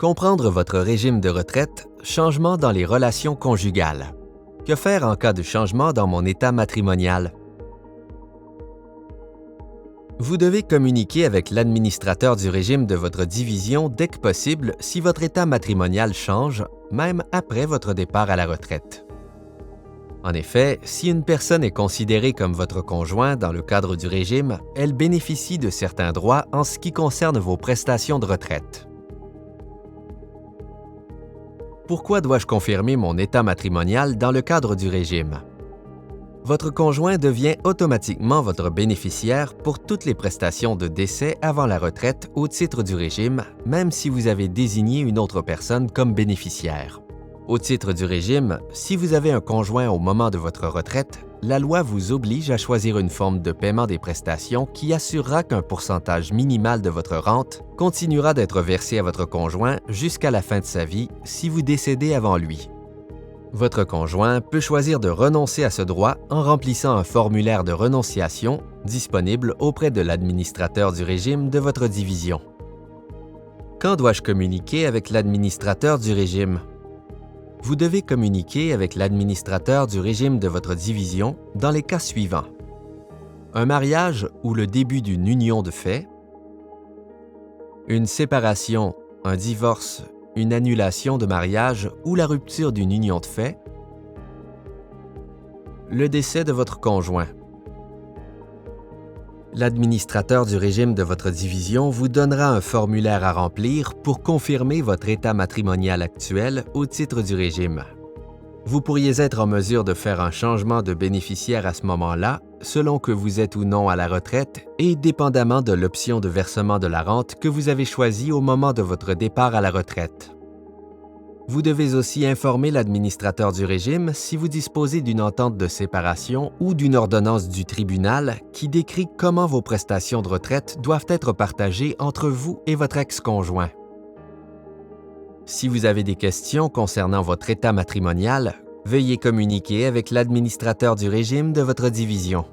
Comprendre votre régime de retraite, changement dans les relations conjugales. Que faire en cas de changement dans mon état matrimonial? Vous devez communiquer avec l'administrateur du régime de votre division dès que possible si votre état matrimonial change, même après votre départ à la retraite. En effet, si une personne est considérée comme votre conjoint dans le cadre du régime, elle bénéficie de certains droits en ce qui concerne vos prestations de retraite. Pourquoi dois-je confirmer mon état matrimonial dans le cadre du régime? Votre conjoint devient automatiquement votre bénéficiaire pour toutes les prestations de décès avant la retraite au titre du régime, même si vous avez désigné une autre personne comme bénéficiaire. Au titre du régime, si vous avez un conjoint au moment de votre retraite, la loi vous oblige à choisir une forme de paiement des prestations qui assurera qu'un pourcentage minimal de votre rente continuera d'être versé à votre conjoint jusqu'à la fin de sa vie si vous décédez avant lui. Votre conjoint peut choisir de renoncer à ce droit en remplissant un formulaire de renonciation disponible auprès de l'administrateur du régime de votre division. Quand dois-je communiquer avec l'administrateur du régime? Vous devez communiquer avec l'administrateur du régime de votre division dans les cas suivants. Un mariage ou le début d'une union de fait, une séparation, un divorce, une annulation de mariage ou la rupture d'une union de fait, le décès de votre conjoint. L'administrateur du régime de votre division vous donnera un formulaire à remplir pour confirmer votre état matrimonial actuel au titre du régime. Vous pourriez être en mesure de faire un changement de bénéficiaire à ce moment-là, selon que vous êtes ou non à la retraite et dépendamment de l'option de versement de la rente que vous avez choisie au moment de votre départ à la retraite. Vous devez aussi informer l'administrateur du régime si vous disposez d'une entente de séparation ou d'une ordonnance du tribunal qui décrit comment vos prestations de retraite doivent être partagées entre vous et votre ex-conjoint. Si vous avez des questions concernant votre état matrimonial, veuillez communiquer avec l'administrateur du régime de votre division.